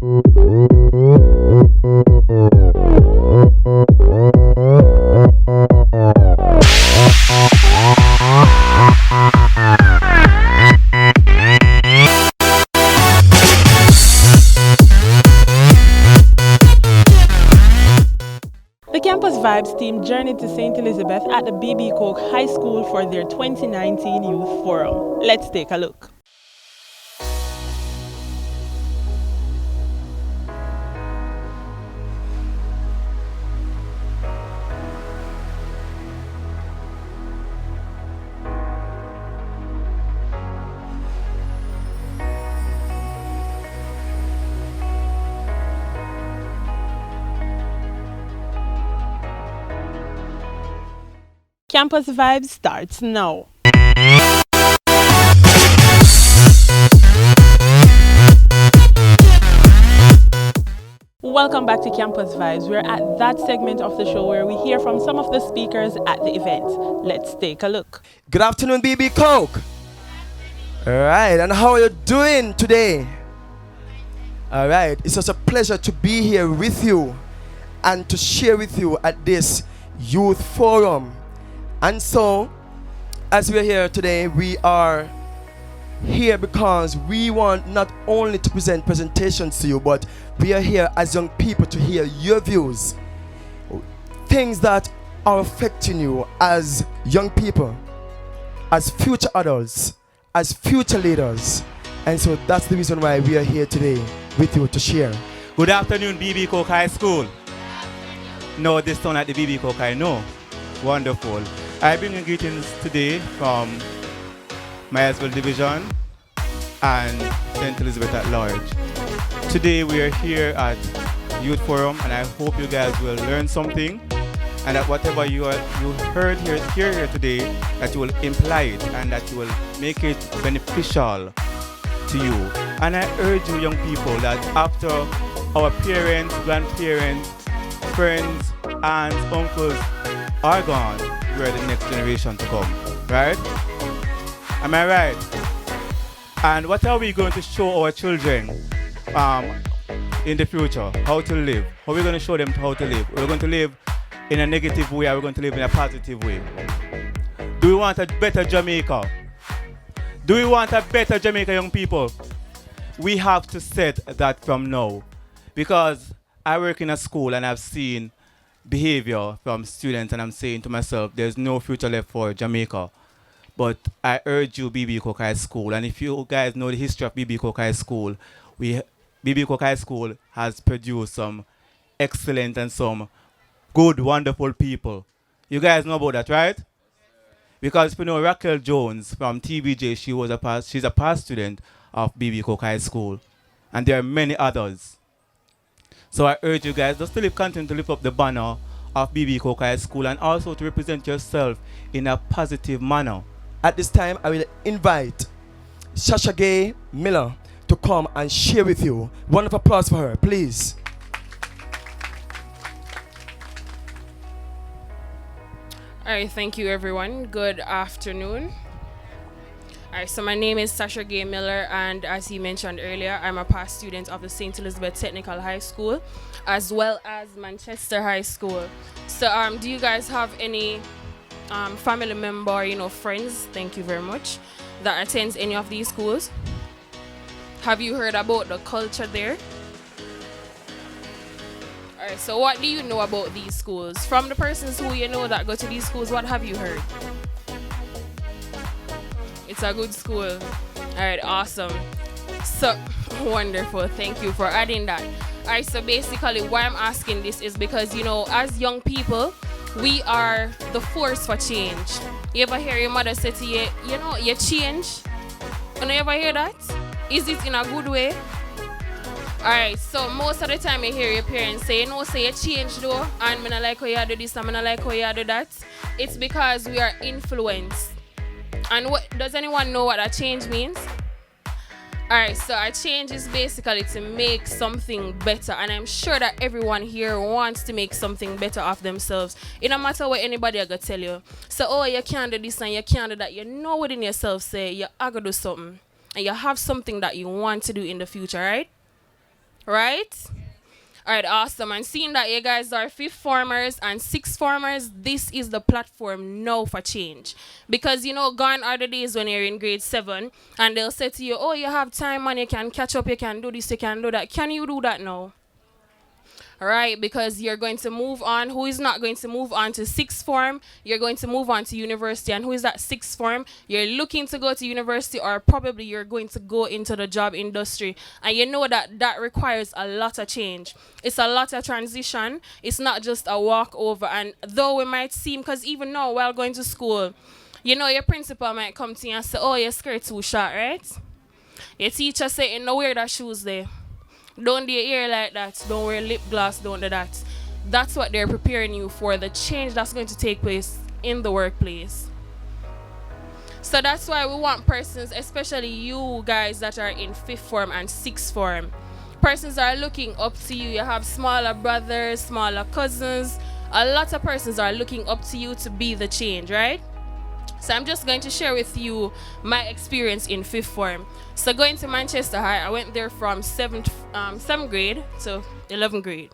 The Campus Vybz team journeyed to St. Elizabeth at the BB Koch High School for their 2019 Youth Forum. Let's take a look. Campus Vybz starts now. Welcome back to Campus Vybz. We're at that segment of the show where we hear from some of the speakers at the event. Let's take a look. Good afternoon, BB Coke. All right, and how are you doing today? All right, it's such a pleasure to be here with you and to share with you at this youth forum. And so, as we're here today, we are here because we want not only to present presentations to you, but we are here as young people to hear your views, things that are affecting you as young people, as future adults, as future leaders. And so that's the reason why we are here today with you to share. Good afternoon, BB Koch High School. No, this sound like the BB Koch I know. Wonderful. I bring you greetings today from Myesville Division and St. Elizabeth at large. Today we are here at Youth Forum, and I hope you guys will learn something, and that whatever you heard here today, that you will imply it and that you will make it beneficial to you. And I urge you young people that after our parents, grandparents, friends, aunts, uncles are gone, we are the next generation to come, right? Am I right? And what are we going to show our children in the future? How to live? How are we going to show them how to live? We're going to live in a negative way, or we're going to live in a positive way? Do we want a better Jamaica? Do we want a better Jamaica, young people? We have to set that from now. Because I work in a school and I've seen behavior from students, and I'm saying to myself, there's no future left for Jamaica. But I urge you, BB Koch High School, and if you guys know the history of BB Koch High School, BB Koch High School has produced some excellent and some good, wonderful people. You guys know about that, right? Because if you know Raquel Jones from TBJ, she's a past student of BB Koch High School, and there are many others. So I urge you guys just to continue to lift up the banner of BB Koch High School, and also to represent yourself in a positive manner. At this time, I will invite Sasha Gay Miller to come and share with you. Round of applause for her, please. All right, thank you everyone. Good afternoon. All right, so my name is Sasha Gay Miller, and as he mentioned earlier, I'm a past student of the St. Elizabeth Technical High School, as well as Manchester High School. So do you guys have any family member, friends, thank you very much, that attends any of these schools? Have you heard about the culture there? All right, so what do you know about these schools? From the persons who you know that go to these schools, what have you heard? It's a good school. All right, awesome. So, wonderful. Thank you for adding that. All right, so basically why I'm asking this is because, as young people, we are the force for change. You ever hear your mother say to you, you change? You ever hear that? Is it in a good way? Alright, so most of the time you hear your parents say, say you change though, and I don't like how you do this, and I don't like how you do that. It's because we are influenced. And does anyone know what a change means? Alright, so a change is basically to make something better, and I'm sure that everyone here wants to make something better of themselves. It no matter what anybody are gonna tell you. So, you can't do this and you can't do that. You know within yourself say you are gonna do something, and you have something that you want to do in the future, right? right? All right, awesome. And seeing that you guys are fifth formers and sixth formers, this is the platform now for change. Because, gone are the days when you're in grade 7 and they'll say to you, oh, you have time and you can catch up, you can do this, you can do that. Can you do that now? Right, because you're going to move on. Who is not going to move on to sixth form? You're going to move on to university. And who is that sixth form? You're looking to go to university, or probably you're going to go into the job industry. And you know that requires a lot of change. It's a lot of transition. It's not just a walkover. And though it might seem, because even now while going to school, your principal might come to you and say, oh, your skirt too short, right? Your teacher say, no, wear that shoes there. Don't do your hair like that. Don't wear lip gloss. Don't do that. That's what they're preparing you for, the change that's going to take place in the workplace. So that's why we want persons, especially you guys that are in fifth form and sixth form. Persons are looking up to you. You have smaller brothers, smaller cousins. A lot of persons are looking up to you to be the change, right? So I'm just going to share with you my experience in fifth form. So going to Manchester High, I went there from 7th grade to 11th grade.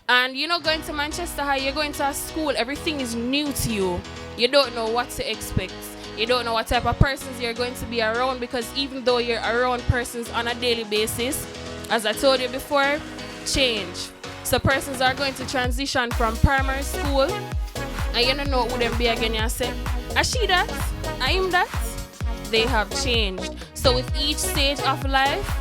And going to Manchester High, you're going to a school, everything is new to you. You don't know what to expect. You don't know what type of persons you're going to be around, because even though you're around persons on a daily basis, as I told you before, change. So persons are going to transition from primary school, and you don't know who them be again. You say, I she that, I am that. They have changed. So with each stage of life,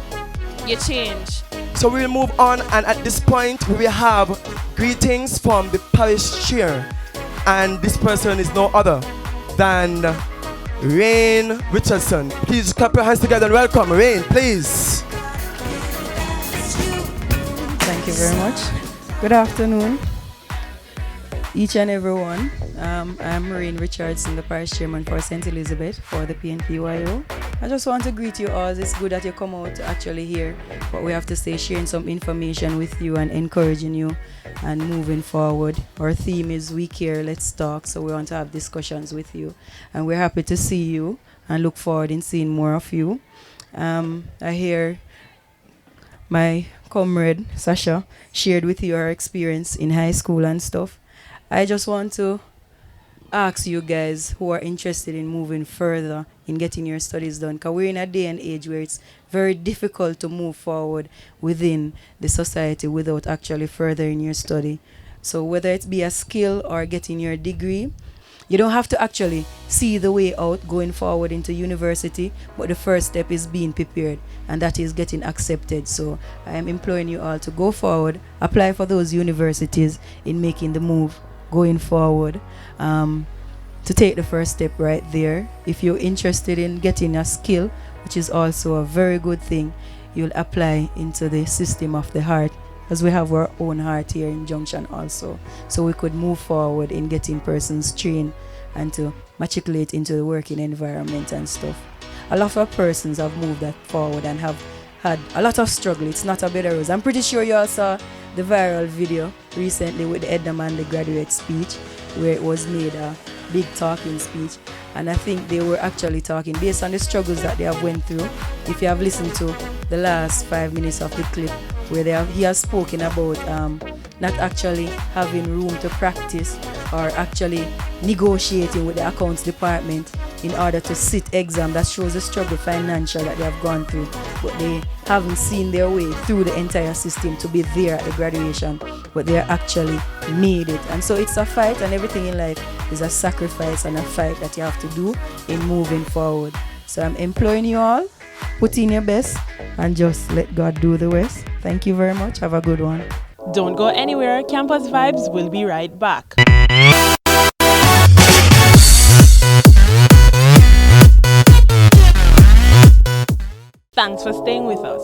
you change. So we'll move on, and at this point we will have greetings from the parish chair, and this person is no other than Rain Richardson. Please clap your hands together and welcome Rain, please. Thank you very much. Good afternoon, each and everyone. I'm Rain Richardson, the parish chairman for St. Elizabeth for the PNPYO. I just want to greet you all. It's good that you come out to actually hear what we have to say, sharing some information with you and encouraging you and moving forward. Our theme is We Care, Let's Talk, so we want to have discussions with you. And we're happy to see you and look forward in seeing more of you. I hear my comrade Sasha shared with you her experience in high school and stuff. I just want to ask you guys who are interested in moving further in getting your studies done, because we're in a day and age where it's very difficult to move forward within the society without actually furthering your study. So whether it be a skill or getting your degree, you don't have to actually see the way out going forward into university, but the first step is being prepared, and that is getting accepted. So I am imploring you all to go forward, apply for those universities in making the move going forward, to take the first step right there. If you're interested in getting a skill, which is also a very good thing, you'll apply into the system of the heart, as we have our own heart here in Junction also, so we could move forward in getting persons trained and to matriculate into the working environment and stuff. A lot of persons have moved that forward and have had a lot of struggle. It's not a bed of roses. I'm pretty sure you all saw the viral video recently with Edna and the graduate speech, where it was made a big talking speech, and I think they were actually talking based on the struggles that they have went through. If you have listened to the last 5 minutes of the clip, where he has spoken about not actually having room to practice or actually negotiating with the accounts department in order to sit exam. That shows the struggle financial that they have gone through, but they haven't seen their way through the entire system to be there at the graduation, but they are actually made it. And so it's a fight, and everything in life is a sacrifice and a fight that you have to do in moving forward. So I'm imploring you all, put in your best and just let God do the rest. Thank you very much. Have a good one. Don't go anywhere. Campus Vibes will be right back. Thanks for staying with us.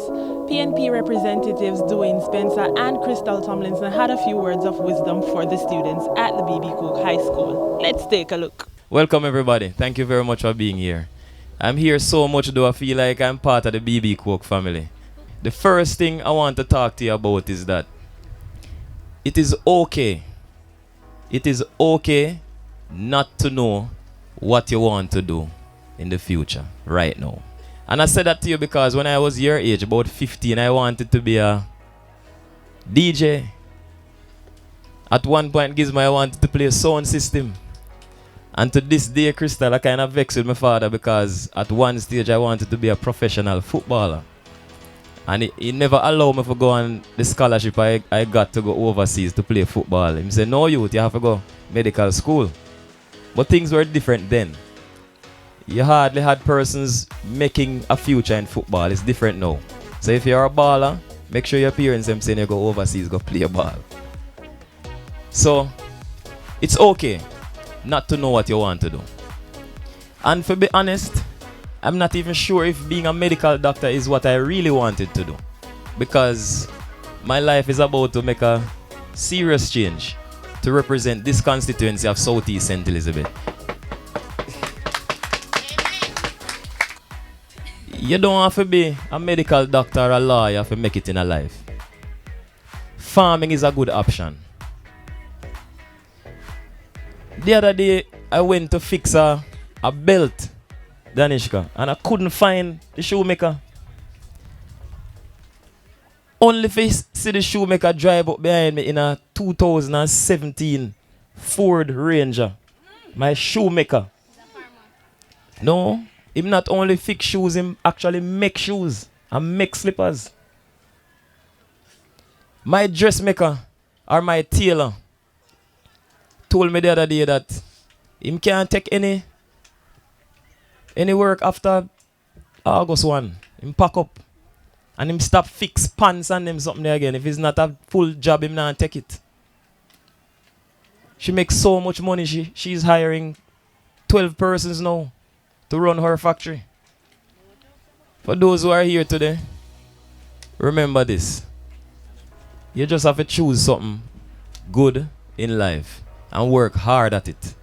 PNP representatives Dwayne Spencer and Crystal Tomlinson had a few words of wisdom for the students at the BB Cook High School. Let's take a look. Welcome everybody. Thank you very much for being here. I'm here so much though I feel like I'm part of the BB Cook family. The first thing I want to talk to you about is that it is okay. It is okay not to know what you want to do in the future right now. And I said that to you because when I was your age, about 15, I wanted to be a DJ. At one point, Gizmo, I wanted to play a sound system. And to this day, Crystal, I kind of vexed with my father because at one stage I wanted to be a professional footballer. And he never allowed me to go on the scholarship I got to go overseas to play football. He said, no youth, you have to go medical school. But things were different then. You hardly had persons making a future in football. It's different now. So if you're a baller, make sure your parents them saying you go overseas, go play a ball. So it's okay not to know what you want to do. And to be honest, I'm not even sure if being a medical doctor is what I really wanted to do. Because my life is about to make a serious change to represent this constituency of Southeast St. Elizabeth. You don't have to be a medical doctor or a lawyer to make it in a life. Farming is a good option. The other day, I went to fix a belt, Danishka, and I couldn't find the shoemaker. Only to see the shoemaker drive up behind me in a 2017 Ford Ranger. My shoemaker. No, him not only fix shoes, him actually make shoes and make slippers. My dressmaker or my tailor told me the other day that him can't take any work after August 1. Him pack up and him stop fix pants and them something there again. If it's not a full job, him not take it. She makes so much money. She's hiring 12 persons now to run her factory. For those who are here today, remember this. You just have to choose something good in life and work hard at it.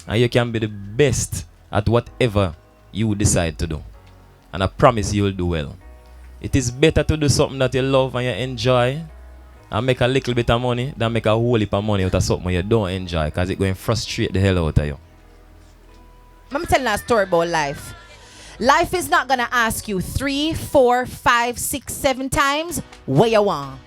And you can be the best at whatever you decide to do. And I promise you will do well. It is better to do something that you love and you enjoy and make a little bit of money than make a whole heap of money out of something you don't enjoy, because it's going to frustrate the hell out of you. I'm telling a story about life. Life is not going to ask you 3, 4, 5, 6, 7 times where you want.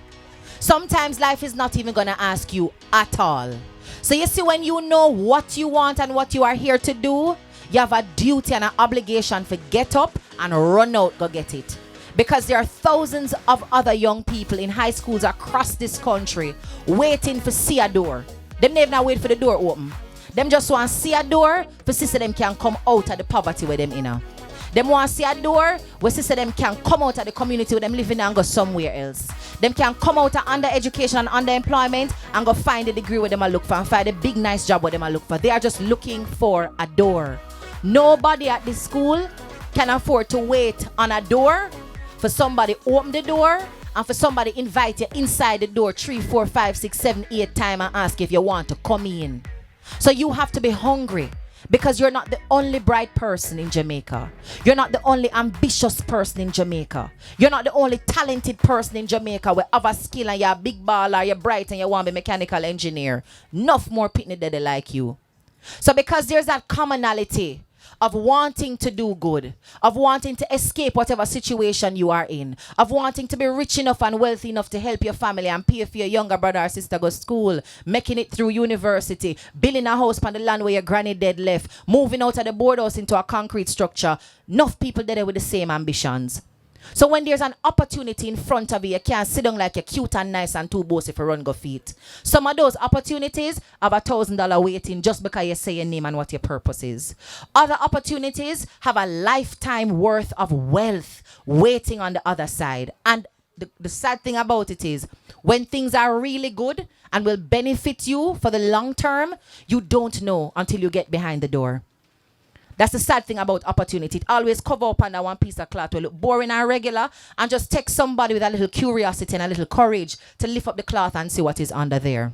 Sometimes life is not even going to ask you at all. So you see, when you know what you want and what you are here to do, you have a duty and an obligation to get up and run out, go get it. Because there are thousands of other young people in high schools across this country waiting for see a door. Them never not wait for the door open. Them just want to see a door for sister them can come out of the poverty where them in. Them want to see a door where sister them can come out of the community where them living and go somewhere else. Them can come out of under-education and underemployment and go find the degree where them are look for and find a big nice job where them are look for. They are just looking for a door. Nobody at this school can afford to wait on a door for somebody open the door and for somebody invite you inside the door 3, 4, 5, 6, 7, 8 times and ask if you want to come in. So you have to be hungry, because you're not the only bright person in Jamaica. You're not the only ambitious person in Jamaica. You're not the only talented person in Jamaica with other skill and you're a big baller, you're bright and you want to be a mechanical engineer. Enough more pitney daddy like you. So because there's that commonality of wanting to do good, of wanting to escape whatever situation you are in, of wanting to be rich enough and wealthy enough to help your family and pay for your younger brother or sister go to school, making it through university, building a house on the land where your granny dead left, moving out of the board house into a concrete structure. Enough people there with the same ambitions. So when there's an opportunity in front of you, you can't sit down like you're cute and nice and too bossy for run go feet. Some of those opportunities have $1,000 waiting just because you say your name and what your purpose is. Other opportunities have a lifetime worth of wealth waiting on the other side. And the sad thing about it is, when things are really good and will benefit you for the long term, you don't know until you get behind the door. That's the sad thing about opportunity. It always cover up under one piece of cloth will look boring and regular, and just take somebody with a little curiosity and a little courage to lift up the cloth and see what is under there.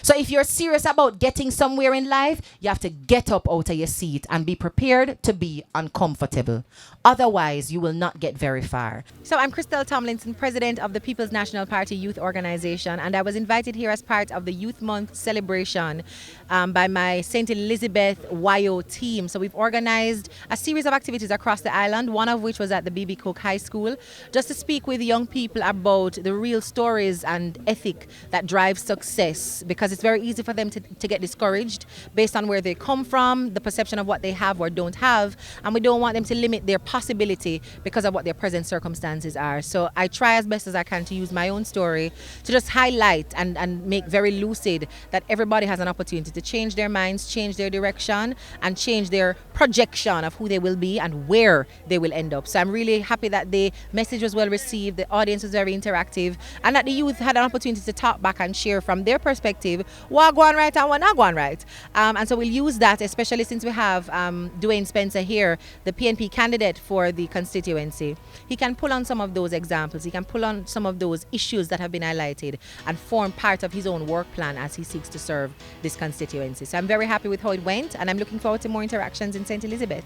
So if you're serious about getting somewhere in life, you have to get up out of your seat and be prepared to be uncomfortable. Otherwise, you will not get very far. So I'm Crystal Tomlinson, president of the People's National Party Youth Organization, and I was invited here as part of the Youth Month celebration by my St. Elizabeth YO team. So we've organized a series of activities across the island, one of which was at the B.B. Cook High School, just to speak with young people about the real stories and ethic that drives success, because it's very easy for them to get discouraged based on where they come from, the perception of what they have or don't have, and we don't want them to limit their possibility because of what their present circumstances are. So I try as best as I can to use my own story to just highlight and make very lucid that everybody has an opportunity to change their minds, change their direction, and change their projection of who they will be and where they will end up. So I'm really happy that the message was well received, the audience was very interactive, and that the youth had an opportunity to talk back and share from their perspective what going right and what not going right. And so we'll use that, especially since we have Dwayne Spencer here, the PNP candidate for the constituency. He can pull on some of those examples, he can pull on some of those issues that have been highlighted and form part of his own work plan as he seeks to serve this constituency. So I'm very happy with how it went, and I'm looking forward to more interactions in St. Elizabeth.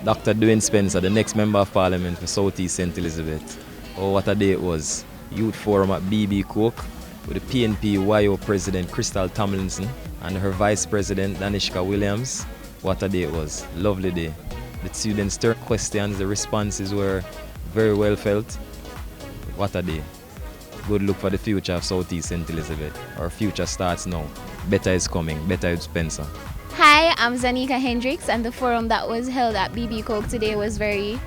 Dr. Dwayne Spencer, the next Member of Parliament for Southeast St. Elizabeth. Oh, what a day it was. Youth Forum at B.B. Cook with the PNP YO President Crystal Tomlinson and her Vice President Danishka Williams. What a day it was. Lovely day. The students' turned questions, the responses were very well felt. What a day. Good look for the future of Southeast St. Elizabeth. Our future starts now. Better is coming. Better with Spencer. Hi, I'm Zanika Hendricks, and the forum that was held at BB Coke today was very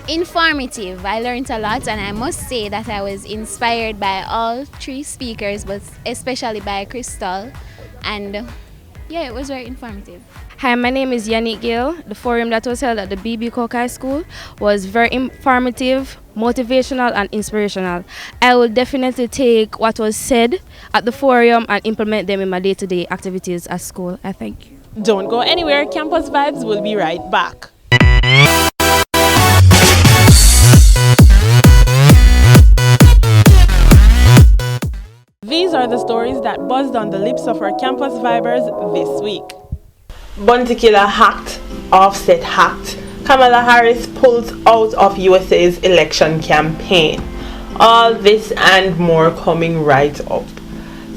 informative. I learned a lot, and I must say that I was inspired by all three speakers, but especially by Crystal. And yeah, it was very informative. Hi, my name is Yannick Gill. The forum that was held at the BB Cook High School was very informative, motivational and inspirational. I will definitely take what was said at the forum and implement them in my day-to-day activities at school. I thank you. Don't go anywhere. Campus Vibes will be right back. These are the stories that buzzed on the lips of our campus vibers this week. Bounty Killer hacked, Offset hacked, Kamala Harris pulls out of USA's election campaign. All this and more coming right up.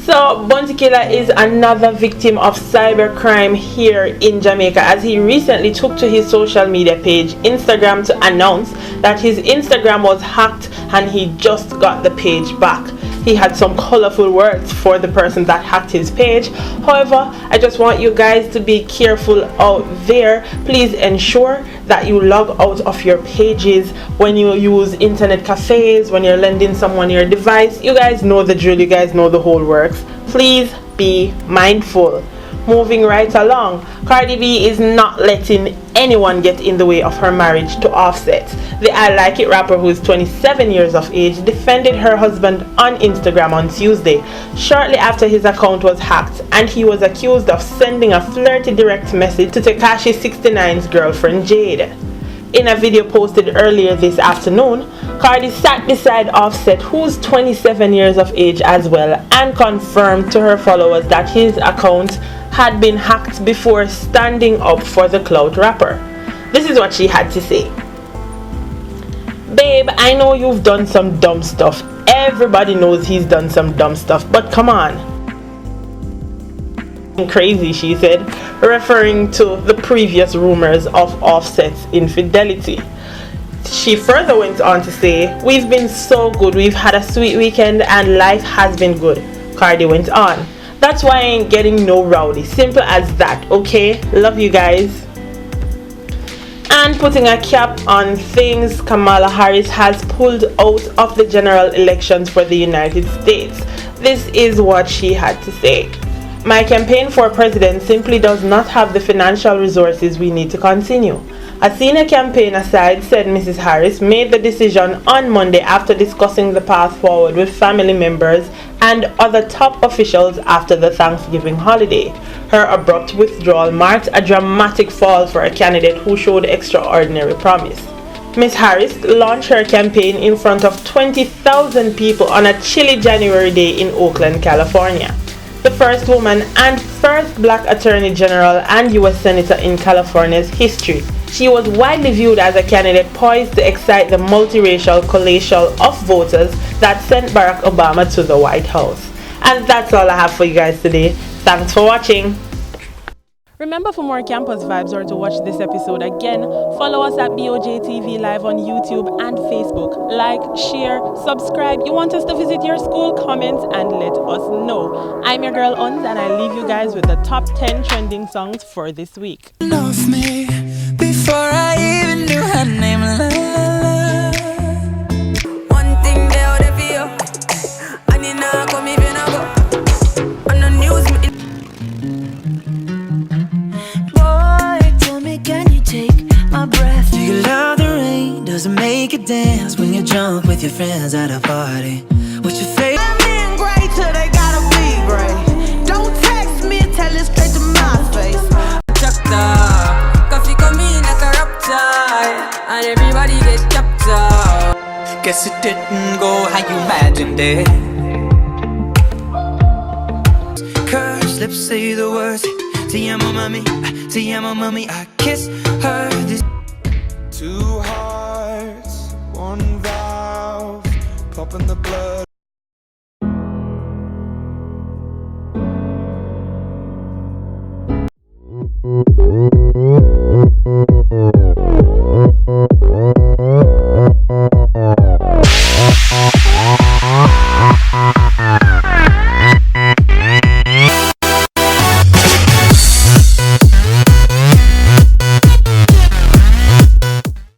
So, Bounty Killer is another victim of cybercrime here in Jamaica, as he recently took to his social media page, Instagram, to announce that his Instagram was hacked and he just got the page back. He had some colorful words for the person that hacked his page. However, I just want you guys to be careful out there. Please ensure that you log out of your pages when you use internet cafes, when you're lending someone your device. You guys know the drill, you guys know the whole works. Please be mindful. Moving right along, Cardi B is not letting anyone get in the way of her marriage to Offset. The I Like It rapper, who is 27 years of age, defended her husband on Instagram on Tuesday, shortly after his account was hacked, and he was accused of sending a flirty direct message to Tekashi 69's girlfriend Jade. In a video posted earlier this afternoon, Cardi sat beside Offset, who's 27 years of age as well, and confirmed to her followers that his account had been hacked before standing up for the clout rapper. This is what she had to say. Babe, I know you've done some dumb stuff. Everybody knows he's done some dumb stuff, but come on. Crazy, she said, referring to the previous rumors of Offset's infidelity. She further went on to say, we've been so good, we've had a sweet weekend and life has been good. Cardi went on, that's why I ain't getting no rowdy. Simple as that, okay? Love you guys. And putting a cap on things, Kamala Harris has pulled out of the general elections for the United States. This is what she had to say. My campaign for president simply does not have the financial resources we need to continue. A senior campaign aside, said Mrs. Harris, made the decision on Monday after discussing the path forward with family members and other top officials after the Thanksgiving holiday. Her abrupt withdrawal marked a dramatic fall for a candidate who showed extraordinary promise. Ms. Harris launched her campaign in front of 20,000 people on a chilly January day in Oakland, California. The first woman and first black attorney general and U.S. senator in California's history. She was widely viewed as a candidate poised to excite the multiracial coalition of voters that sent Barack Obama to the White House. And that's all I have for you guys today. Thanks for watching. Remember, for more campus vibes or to watch this episode again, follow us at BOJTV Live on YouTube and Facebook. Like, share, subscribe. You want us to visit your school? Comment and let us know. I'm your girl Uns, and I leave you guys with the top 10 trending songs for this week. Love me before I even knew her name. La, la, la. One thing they out there for you, and you know come even go on the news. Can you take my breath? Do you love the rain? Does it make you dance when you're drunk with your friends at a party? What's your favorite? Men great till they gotta be great. Don't text me, tell it straight to my face. Coffee come in like a raptor, and everybody get kept up. Guess it didn't go how you imagined it. Curse lips say the words. Te amo mami, I kiss her this. Two hearts, one valve, pumping the blood.